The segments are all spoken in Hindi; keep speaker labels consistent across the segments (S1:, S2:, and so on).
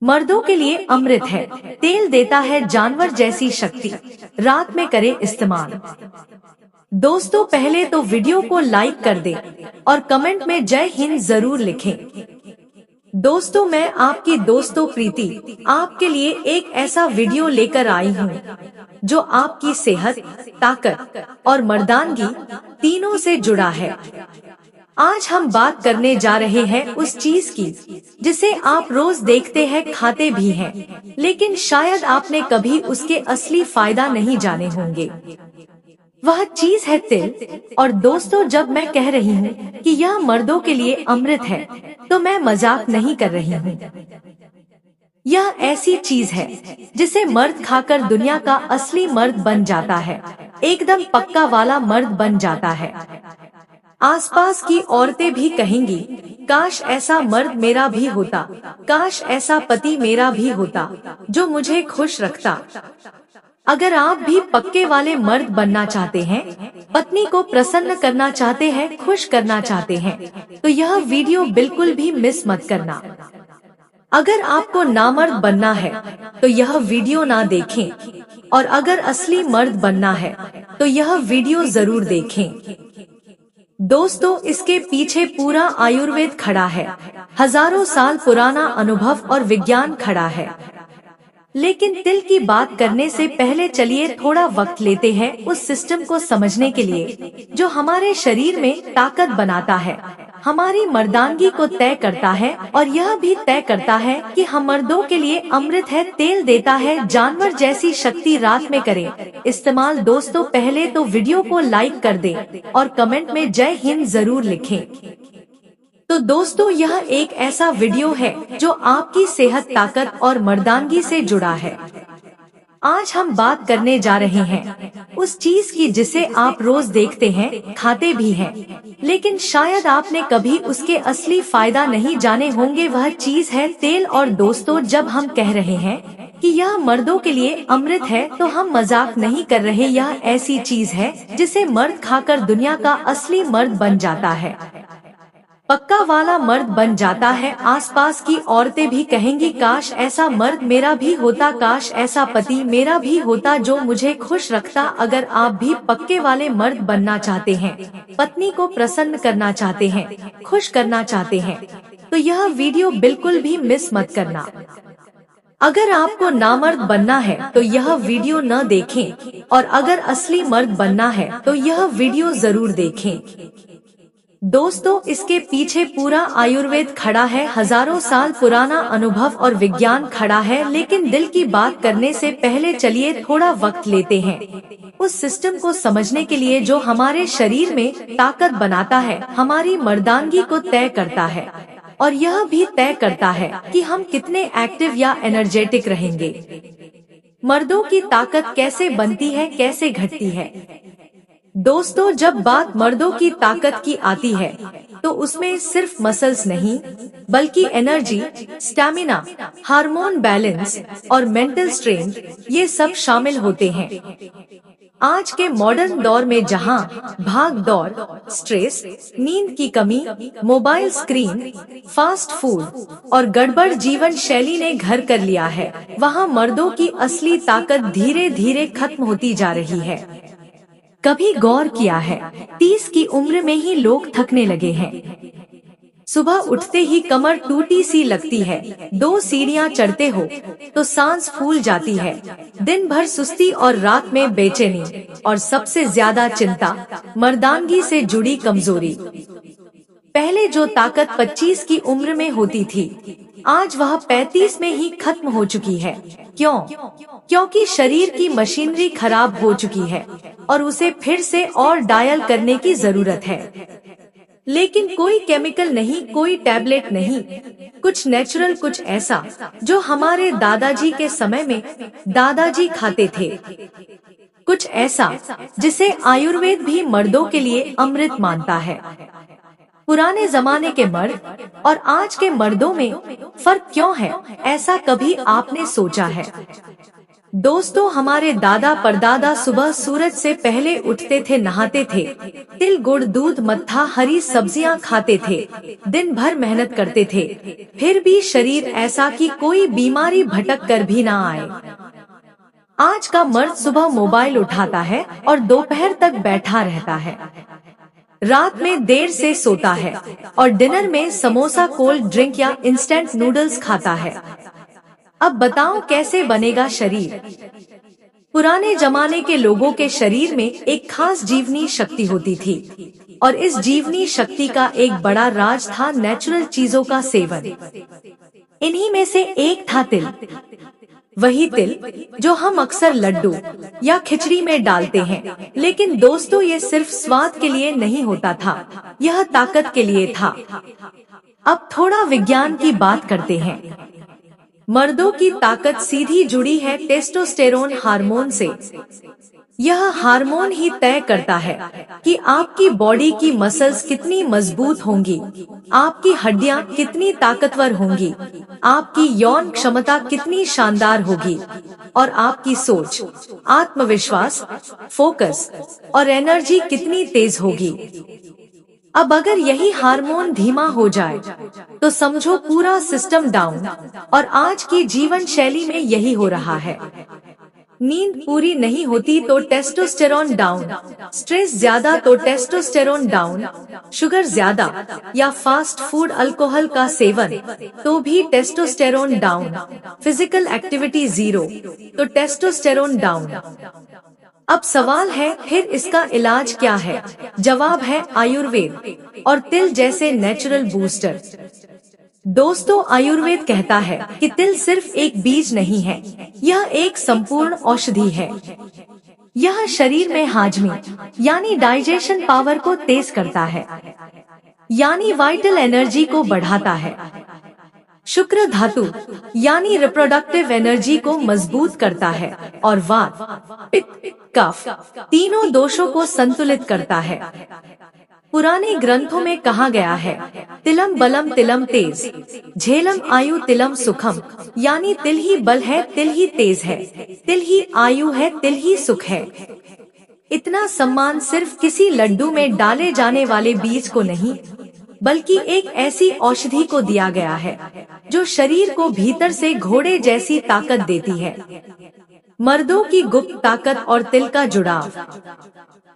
S1: मर्दों के लिए अमृत है, तेल देता है जानवर जैसी शक्ति, रात में करे इस्तेमाल। दोस्तों पहले तो वीडियो को लाइक कर दें और कमेंट में जय हिंद जरूर लिखें। दोस्तों मैं आपकी दोस्तों प्रीति आपके लिए एक ऐसा वीडियो लेकर आई हूँ जो आपकी सेहत, ताकत और मर्दानगी तीनों से जुड़ा है। आज हम बात करने जा रहे हैं उस चीज की जिसे आप रोज देखते हैं, खाते भी हैं, लेकिन शायद आपने कभी उसके असली फायदा नहीं जाने होंगे। वह चीज है तिल। और दोस्तों जब मैं कह रही हूँ कि यह मर्दों के लिए अमृत है, तो मैं मजाक नहीं कर रही हूँ। यह ऐसी चीज है जिसे मर्द खाकर दुनिया का असली मर्द बन जाता है, एकदम पक्का वाला मर्द बन जाता है। आसपास की औरतें भी कहेंगी, काश ऐसा मर्द मेरा भी होता, काश ऐसा पति मेरा भी होता जो मुझे खुश रखता। अगर आप भी पक्के वाले मर्द बनना चाहते हैं, पत्नी को प्रसन्न करना चाहते हैं, खुश करना चाहते हैं, तो यह वीडियो बिल्कुल भी मिस मत करना। अगर आपको नामर्द बनना है तो यह वीडियो ना देखें, और अगर असली मर्द बनना है तो यह वीडियो जरूर देखें। दोस्तों इसके पीछे पूरा आयुर्वेद खड़ा है, हजारों साल पुराना अनुभव और विज्ञान खड़ा है। लेकिन तिल की बात करने से पहले चलिए थोड़ा वक्त लेते हैं उस सिस्टम को समझने के लिए जो हमारे शरीर में ताकत बनाता है, हमारी मर्दानगी को तय करता है, और यह भी तय करता है कि हम मर्दों के लिए अमृत है, तेल देता है जानवर जैसी शक्ति, रात में करें इस्तेमाल। दोस्तों पहले तो वीडियो को लाइक कर दें और कमेंट में जय हिंद जरूर लिखें। तो दोस्तों यह एक ऐसा वीडियो है जो आपकी सेहत, ताकत और मर्दानगी से जुड़ा है। आज हम बात करने जा रहे हैं उस चीज की जिसे आप रोज देखते हैं, खाते भी हैं, लेकिन शायद आपने कभी उसके असली फायदा नहीं जाने होंगे। वह चीज है तेल। और दोस्तों जब हम कह रहे हैं कि यह मर्दों के लिए अमृत है, तो हम मजाक नहीं कर रहे। यह ऐसी चीज है जिसे मर्द खाकर दुनिया का असली मर्द बन जाता है, पक्का वाला मर्द बन जाता है। आसपास की औरतें भी कहेंगी, काश ऐसा मर्द मेरा भी होता, काश ऐसा पति मेरा भी होता जो मुझे खुश रखता। अगर आप भी पक्के वाले मर्द बनना चाहते हैं, पत्नी को प्रसन्न करना चाहते हैं, खुश करना चाहते हैं, तो यह वीडियो बिल्कुल भी मिस मत करना। अगर आपको नामर्द बनना है तो यह वीडियो न देखें, और अगर असली मर्द बनना है तो यह वीडियो जरूर देखें। दोस्तों इसके पीछे पूरा आयुर्वेद खड़ा है, हजारों साल पुराना अनुभव और विज्ञान खड़ा है। लेकिन दिल की बात करने से पहले चलिए थोड़ा वक्त लेते हैं उस सिस्टम को समझने के लिए जो हमारे शरीर में ताकत बनाता है, हमारी मर्दानगी को तय करता है, और यह भी तय करता है कि हम कितने एक्टिव या एनर्जेटिक रहेंगे। मर्दों की ताकत कैसे बनती है, कैसे घटती है? दोस्तों जब बात मर्दों की ताकत की आती है तो उसमें सिर्फ मसल्स नहीं, बल्कि एनर्जी, स्टैमिना, हार्मोन बैलेंस और मेंटल स्ट्रेंथ, ये सब शामिल होते हैं। आज के मॉडर्न दौर में जहां भाग दौड़, स्ट्रेस, नींद की कमी, मोबाइल स्क्रीन, फास्ट फूड और गड़बड़ जीवन शैली ने घर कर लिया है, वहां मर्दों की असली ताकत धीरे धीरे खत्म होती जा रही है। कभी गौर किया है, 30 की उम्र में ही लोग थकने लगे हैं। सुबह उठते ही कमर टूटी सी लगती है, 2 सीढ़ियां चढ़ते हो तो सांस फूल जाती है, दिन भर सुस्ती और रात में बेचैनी, और सबसे ज्यादा चिंता मर्दानगी से जुड़ी कमजोरी। पहले जो ताकत 25 की उम्र में होती थी, आज वह 35 में ही खत्म हो चुकी है। क्यों? क्योंकि शरीर की मशीनरी खराब हो चुकी है और उसे फिर से और डायल करने की जरूरत है। लेकिन कोई केमिकल नहीं, कोई टैबलेट नहीं, कुछ नेचुरल, कुछ ऐसा जो हमारे दादाजी के समय में दादाजी खाते थे, कुछ ऐसा जिसे आयुर्वेद भी मर्दों के लिए अमृत मानता है। पुराने जमाने के मर्द और आज के मर्दों में फर्क क्यों है, ऐसा कभी आपने सोचा है? दोस्तों, हमारे दादा परदादा सुबह सूरज से पहले उठते थे, नहाते थे, तिल गुड़ दूध मत्था हरी सब्जियां खाते थे, दिन भर मेहनत करते थे, फिर भी शरीर ऐसा कि कोई बीमारी भटक कर भी ना आए। आज का मर्द सुबह मोबाइल उठाता है और दोपहर तक बैठा रहता है, रात में देर से सोता है और डिनर में समोसा, कोल्ड ड्रिंक या इंस्टेंट नूडल्स खाता है। अब बताओ कैसे बनेगा शरीर? पुराने जमाने के लोगों के शरीर में एक खास जीवनी शक्ति होती थी और इस जीवनी शक्ति का एक बड़ा राज था नेचुरल चीजों का सेवन। इन्हीं में से एक था तिल। वही तिल जो हम अक्सर लड्डू या खिचड़ी में डालते हैं। लेकिन दोस्तों, ये सिर्फ स्वाद के लिए नहीं होता था, यह ताकत के लिए था। अब थोड़ा विज्ञान की बात करते हैं। मर्दों की ताकत सीधी जुड़ी है टेस्टोस्टेरोन हार्मोन से। यह हार्मोन ही तय करता है कि आपकी बॉडी की मसल्स कितनी मजबूत होंगी, आपकी हड्डियां कितनी ताकतवर होंगी, आपकी यौन क्षमता कितनी शानदार होगी और आपकी सोच, आत्मविश्वास, फोकस और एनर्जी कितनी तेज होगी। अब अगर यही हार्मोन धीमा हो जाए तो समझो पूरा सिस्टम डाउन। और आज की जीवन शैली में यही हो रहा है। नींद पूरी नहीं होती तो टेस्टोस्टेरोन डाउन, स्ट्रेस ज्यादा तो टेस्टोस्टेरोन डाउन, शुगर ज्यादा या फास्ट फूड, अल्कोहल का सेवन तो भी testosterone down, physical activity zero तो टेस्टोस्टेरोन डाउन। अब सवाल है, फिर इसका इलाज क्या है? जवाब है आयुर्वेद और तिल जैसे नेचुरल बूस्टर। दोस्तों, आयुर्वेद कहता है कि तिल सिर्फ एक बीज नहीं है, यह एक संपूर्ण औषधि है। यह शरीर में हाजमी यानी डाइजेशन पावर को तेज करता है, यानी वाइटल एनर्जी को बढ़ाता है। शुक्र धातु यानी रिप्रोडक्टिव एनर्जी को मजबूत करता है और वात, पित्त, कफ तीनों दोषों को संतुलित करता है। पुराने ग्रंथों में कहा गया है, तिलम बलम तिलम तेज, झेलम आयु तिलम सुखम, यानी तिल ही बल है, तिल ही तेज है, तिल ही आयु है, तिल ही सुख है। इतना सम्मान सिर्फ किसी लड्डू में डाले जाने वाले बीज को नहीं, बल्कि एक ऐसी औषधि को दिया गया है जो शरीर को भीतर से घोड़े जैसी ताकत देती है। मर्दों की गुप्त ताकत और तिल का जुड़ाव।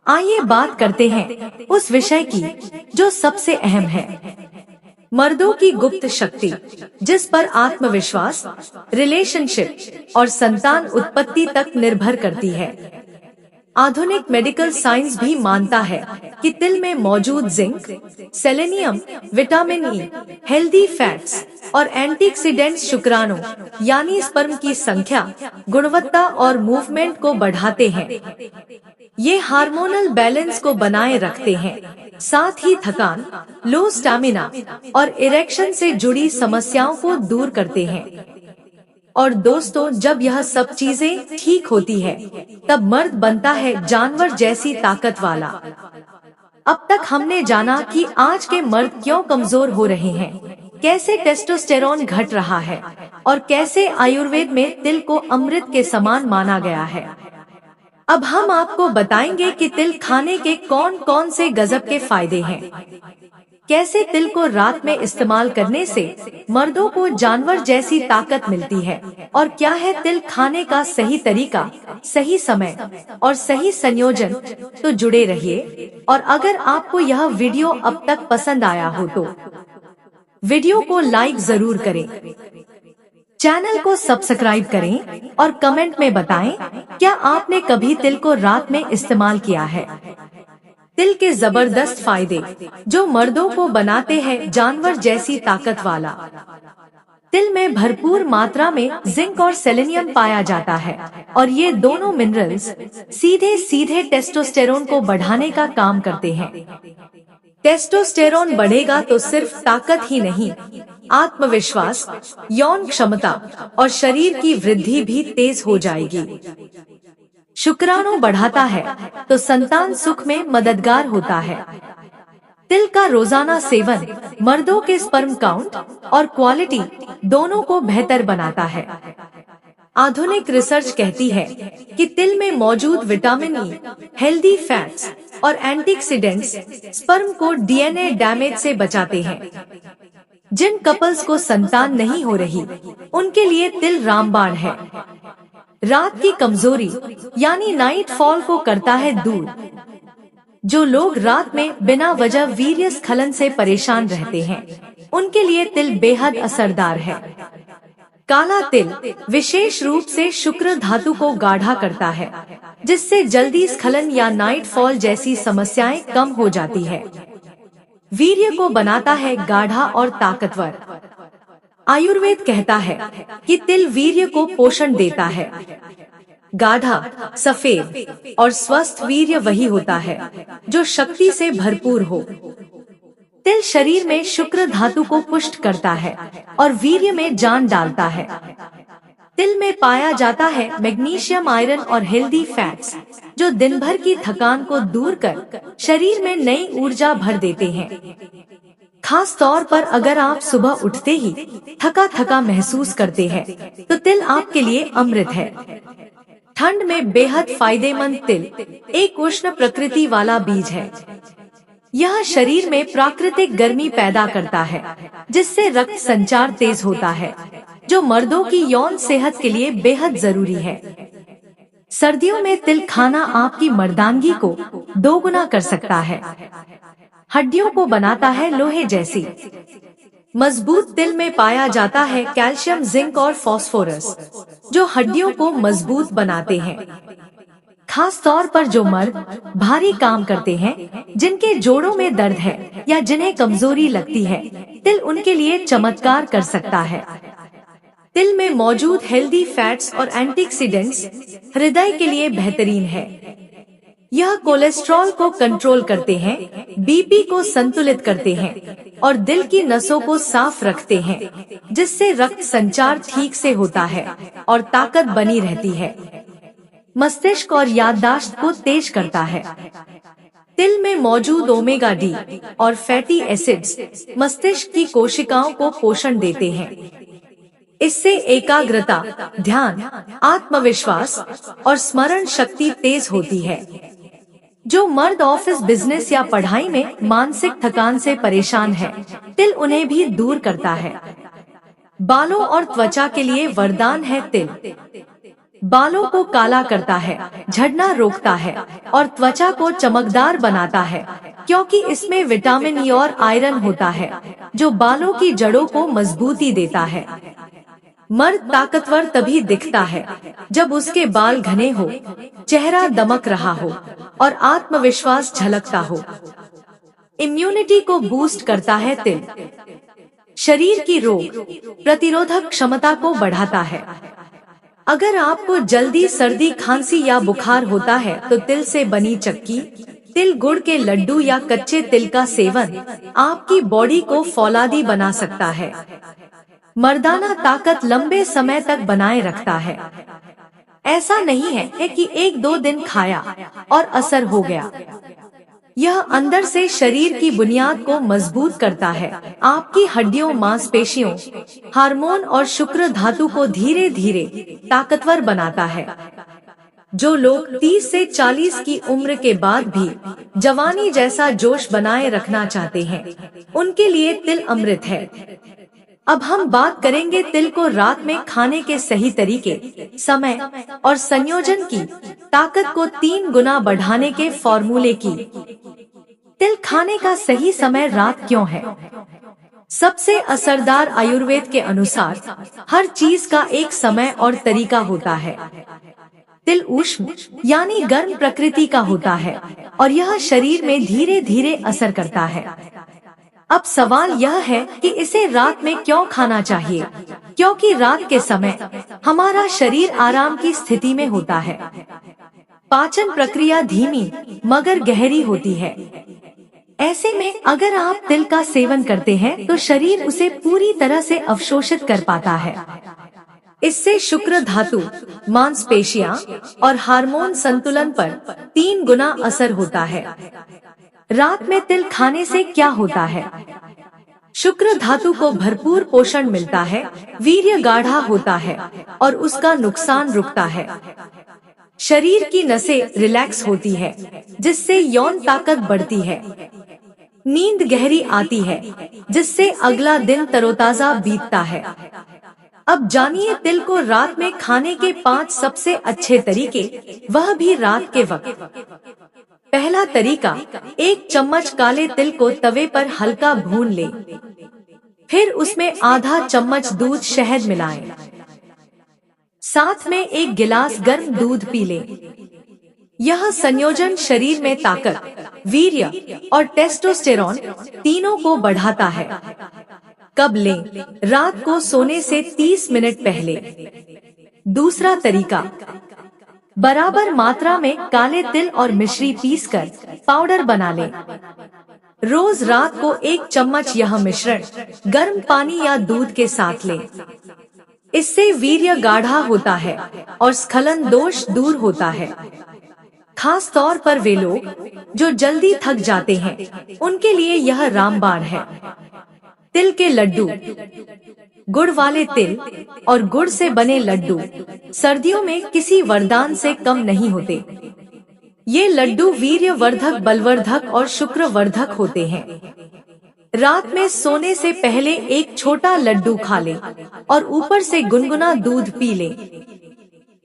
S1: आइए बात करते हैं उस विषय की जो सबसे अहम है, मर्दों की गुप्त शक्ति, जिस पर आत्मविश्वास, रिलेशनशिप और संतान उत्पत्ति तक निर्भर करती है। आधुनिक मेडिकल साइंस भी मानता है कि तिल में मौजूद zinc, selenium, vitamin E, healthy fats और एंटीऑक्सीडेंट्स शुक्राणु यानी स्पर्म की संख्या, गुणवत्ता और मूवमेंट को बढ़ाते हैं। ये हार्मोनल बैलेंस को बनाए रखते हैं, साथ ही थकान, लो स्टैमिना और इरेक्शन से जुड़ी समस्याओं को दूर करते हैं। और दोस्तों, जब यह सब चीजें ठीक होती है, तब मर्द बनता है जानवर जैसी ताकत वाला। अब तक हमने जाना कि आज के मर्द क्यों कमजोर हो रहे हैं, कैसे टेस्टोस्टेरोन घट रहा है और कैसे आयुर्वेद में तिल को अमृत के समान माना गया है। अब हम आपको बताएंगे कि तिल खाने के कौन कौन से गजब के फायदे हैं, कैसे तिल को रात में इस्तेमाल करने से मर्दों को जानवर जैसी ताकत मिलती है और क्या है तिल खाने का सही तरीका, सही समय और सही संयोजन। तो जुड़े रहिए। और अगर आपको यह वीडियो अब तक पसंद आया हो तो वीडियो को लाइक जरूर करें, चैनल को सब्सक्राइब करें और कमेंट में बताएं क्या आपने कभी तिल को रात में इस्तेमाल किया है। तिल के जबरदस्त फायदे जो मर्दों को बनाते हैं जानवर जैसी ताकत वाला। तिल में भरपूर मात्रा में जिंक और सेलेनियम पाया जाता है और ये दोनों मिनरल्स सीधे सीधे टेस्टोस्टेरोन को बढ़ाने का काम करते हैं। टेस्टोस्टेरोन बढ़ेगा तो सिर्फ ताकत ही नहीं, आत्मविश्वास, यौन क्षमता और शरीर की वृद्धि भी तेज हो जाएगी। शुक्राणु बढ़ाता है तो संतान सुख में मददगार होता है। तिल का रोजाना सेवन मर्दों के स्पर्म काउंट और क्वालिटी दोनों को बेहतर बनाता है। आधुनिक रिसर्च कहती है कि तिल में मौजूद विटामिन ई, हेल्दी फैट्स और एंटीऑक्सीडेंट्स स्पर्म को डीएनए डैमेज से बचाते हैं। जिन कपल्स को संतान नहीं हो रही, उनके लिए तिल रामबाण है। रात की कमजोरी यानी नाइट फॉल को करता है दूर। जो लोग रात में बिना वजह वीर्य स्खलन से परेशान रहते हैं, उनके लिए तिल बेहद असरदार है। काला तिल विशेष रूप से शुक्र धातु को गाढ़ा करता है, जिससे जल्दी स्खलन या नाइट फॉल जैसी समस्याएं कम हो जाती है। वीर्य को बनाता है गाढ़ा और ताकतवर। आयुर्वेद कहता है कि तिल वीर्य को पोषण देता है। गाढ़ा, सफेद और स्वस्थ वीर्य वही होता है जो शक्ति से भरपूर हो। तिल शरीर में शुक्र धातु को पुष्ट करता है और वीर्य में जान डालता है। तिल में पाया जाता है मैग्नीशियम, आयरन और हेल्दी फैट्स, जो दिन भर की थकान को दूर कर शरीर में नई ऊर्जा भर देते हैं। खास तौर पर अगर आप सुबह उठते ही थका थका महसूस करते हैं, तो तिल आपके लिए अमृत है। ठंड में बेहद फायदेमंद तिल एक उष्ण प्रकृति वाला बीज है। यह शरीर में प्राकृतिक गर्मी पैदा करता है, जिससे रक्त संचार तेज होता है, जो मर्दों की यौन सेहत के लिए बेहद जरूरी है। सर्दियों में तिल खाना आपकी मर्दानगी को दोगुना कर सकता है। हड्डियों को बनाता है लोहे जैसी। मजबूत तिल में पाया जाता है कैल्शियम, जिंक और फास्फोरस, जो हड्डियों को मजबूत बनाते हैं। खास तौर पर जो मर्द भारी काम करते हैं, जिनके जोड़ों में दर्द है या जिन्हें कमजोरी लगती है, तिल उनके लिए चमत्कार कर सकता है। तिल में मौजूद हेल्दी फैट्स और एंटीऑक्सीडेंट्स हृदय के लिए बेहतरीन है। यह कोलेस्ट्रॉल को कंट्रोल करते हैं, बीपी को संतुलित करते हैं और दिल की नसों को साफ रखते हैं, जिससे रक्त संचार ठीक से होता है और ताकत बनी रहती है। मस्तिष्क और याददाश्त को तेज करता है। तिल में मौजूद ओमेगा डी और फैटी एसिड्स मस्तिष्क की कोशिकाओं को पोषण देते हैं। इससे एकाग्रता, ध्यान, आत्मविश्वास और स्मरण शक्ति तेज होती है। जो मर्द ऑफिस, बिजनेस या पढ़ाई में मानसिक थकान से परेशान है, तिल उन्हें भी दूर करता है। बालों और त्वचा के लिए वरदान है तिल। बालों को काला करता है, झड़ना रोकता है और त्वचा को चमकदार बनाता है, क्योंकि इसमें विटामिन ई और आयरन होता है, जो बालों की जड़ों को मजबूती देता है। मर्द ताकतवर तभी दिखता है जब उसके बाल घने हो, चेहरा दमक रहा हो और आत्मविश्वास झलकता हो। इम्यूनिटी को बूस्ट करता है तिल। शरीर की रोग प्रतिरोधक क्षमता को बढ़ाता है। अगर आपको जल्दी सर्दी, खांसी या बुखार होता है, तो तिल से बनी चक्की, तिल गुड़ के लड्डू या कच्चे तिल का सेवन आपकी बॉडी को फौलादी बना सकता है। मर्दाना ताकत लंबे समय तक बनाए रखता है। ऐसा नहीं है कि एक दो दिन खाया और असर हो गया। यह अंदर से शरीर की बुनियाद को मजबूत करता है, आपकी हड्डियों, मांसपेशियों, हार्मोन और शुक्र धातु को धीरे धीरे ताकतवर बनाता है। जो लोग 30 से 40 की उम्र के बाद भी जवानी जैसा जोश बनाए रखना चाहते हैं, उनके लिए तिल अमृत है। अब हम बात करेंगे तिल को रात में खाने के सही तरीके, समय और संयोजन की। ताकत को 3 गुना बढ़ाने के फॉर्मूले की। तिल खाने का सही समय रात क्यों है? सबसे असरदार आयुर्वेद के अनुसार हर चीज का एक समय और तरीका होता है। तिल ऊष्म यानी गर्म प्रकृति का होता है और यह शरीर में धीरे धीरे असर करता है। अब सवाल यह है कि इसे रात में क्यों खाना चाहिए? क्योंकि रात के समय हमारा शरीर आराम की स्थिति में होता है। पाचन प्रक्रिया धीमी मगर गहरी होती है। ऐसे में अगर आप तिल का सेवन करते हैं, तो शरीर उसे पूरी तरह से अवशोषित कर पाता है। इससे शुक्र धातु, मांसपेशियां और हार्मोन संतुलन पर 3 गुना असर होता है। रात में तिल खाने से क्या होता है? शुक्र धातु को भरपूर पोषण मिलता है, वीर्य गाढ़ा होता है और उसका नुकसान रुकता है। शरीर की नसें रिलैक्स होती है, जिससे यौन ताकत बढ़ती है। नींद गहरी आती है, जिससे अगला दिन तरोताजा बीतता है। अब जानिए तिल को रात में खाने के 5 सबसे अच्छे तरीके, वह भी रात के वक्त। पहला तरीका, 1 चम्मच काले तिल को तवे पर हल्का भून ले, फिर उसमें आधा चम्मच दूध शहद मिलाएं। साथ में 1 गिलास गर्म दूध पी ले। यह संयोजन शरीर में ताकत, वीर्य और टेस्टोस्टेरोन तीनों को बढ़ाता है। कब लें? रात को सोने से 30 मिनट पहले। दूसरा तरीका, बराबर मात्रा में काले तिल और मिश्री पीसकर पाउडर बना लें। रोज रात को 1 चम्मच यह मिश्रण गर्म पानी या दूध के साथ लें। इससे वीर्य गाढ़ा होता है और स्खलन दोष दूर होता है। खास तौर पर वे लोग जो जल्दी थक जाते हैं, उनके लिए यह रामबाण है। तिल के लड्डू। गुड़ वाले तिल और गुड़ से बने लड्डू सर्दियों में किसी वरदान से कम नहीं होते। ये लड्डू वीर्यवर्धक, बलवर्धक और शुक्रवर्धक होते हैं। रात में सोने से पहले 1 छोटा लड्डू खा ले और ऊपर से गुनगुना दूध पी ले।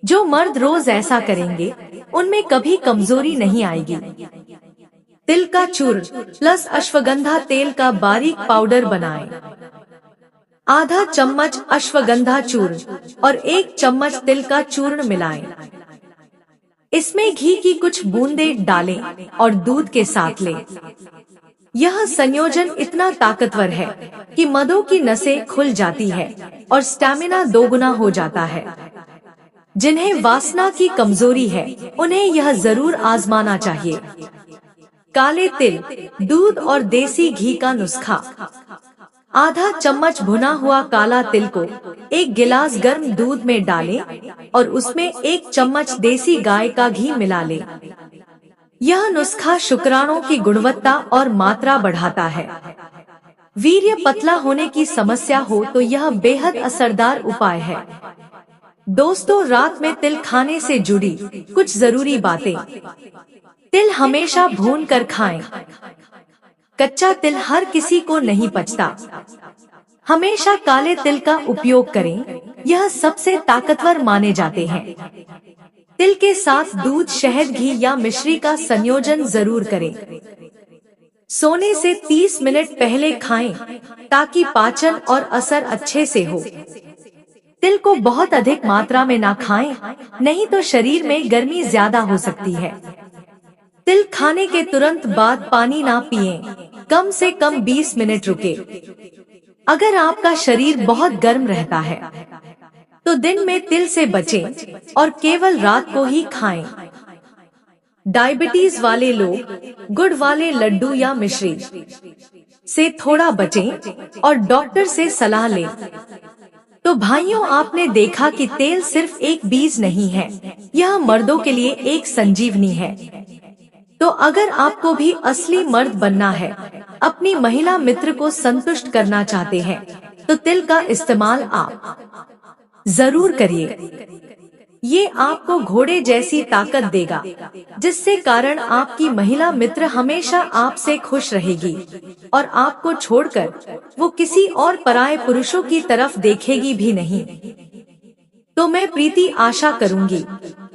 S1: जो मर्द रोज ऐसा करेंगे, उनमें कभी कमजोरी नहीं आएगी। तिल का चूर्ण प्लस अश्वगंधा तेल का बारीक पाउडर बनाएं। आधा चम्मच अश्वगंधा चूर्ण और 1 चम्मच तिल का चूर्ण मिलाएं। इसमें घी की कुछ बूंदें डालें और दूध के साथ लें। यह संयोजन इतना ताकतवर है कि मदों की नसें खुल जाती है और स्टैमिना दोगुना हो जाता है। जिन्हें वासना की कमजोरी है, उन्हें यह जरूर आजमाना चाहिए। काले तिल, दूध और देसी घी का नुस्खा। आधा चम्मच भुना हुआ काला तिल को 1 गिलास गर्म दूध में डालें और उसमें 1 चम्मच देसी गाय का घी मिला लें। यह नुस्खा शुक्राणुओं की गुणवत्ता और मात्रा बढ़ाता है। वीर्य पतला होने की समस्या हो तो यह बेहद असरदार उपाय है। दोस्तों, रात में तिल खाने से जुड़ी कुछ जरूरी बातें। तिल हमेशा भून कर खाएं। कच्चा तिल हर किसी को नहीं पचता। हमेशा काले तिल का उपयोग करें, यह सबसे ताकतवर माने जाते हैं। तिल के साथ दूध, शहद, घी या मिश्री का संयोजन जरूर करें। सोने से 30 मिनट पहले खाएं, ताकि पाचन और असर अच्छे से हो। तिल को बहुत अधिक मात्रा में ना खाएं, नहीं तो शरीर में गर्मी ज्यादा हो सकती है। तिल खाने के तुरंत बाद पानी ना पिएं, कम से कम 20 मिनट रुके। अगर आपका शरीर बहुत गर्म रहता है, तो दिन में तिल से बचें और केवल रात को ही खाएं। डायबिटीज वाले लोग गुड़ वाले लड्डू या मिश्री से थोड़ा बचें और डॉक्टर से सलाह लें। तो भाइयों, आपने देखा कि तेल सिर्फ एक बीज नहीं है, यह मर्दों के लिए एक संजीवनी है। तो अगर आपको भी असली मर्द बनना है, अपनी महिला मित्र को संतुष्ट करना चाहते हैं, तो तिल का इस्तेमाल आप जरूर करिए। ये आपको घोड़े जैसी ताकत देगा, जिससे कारण आपकी महिला मित्र हमेशा आपसे खुश रहेगी और आपको छोड़कर वो किसी और पराये पुरुषों की तरफ देखेगी भी नहीं। तो मैं प्रीति आशा करूंगी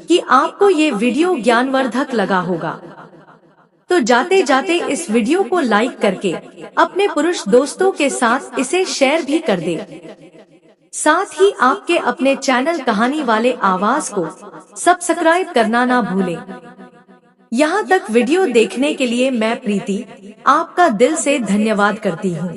S1: कि आपको ये वीडियो ज्ञानवर्धक लगा होगा। तो जाते जाते इस वीडियो को लाइक करके अपने पुरुष दोस्तों के साथ इसे शेयर भी कर दे। साथ ही आपके अपने चैनल कहानी वाले आवाज को सब्सक्राइब करना ना भूलें। यहाँ तक वीडियो देखने के लिए मैं प्रीति आपका दिल से धन्यवाद करती हूँ।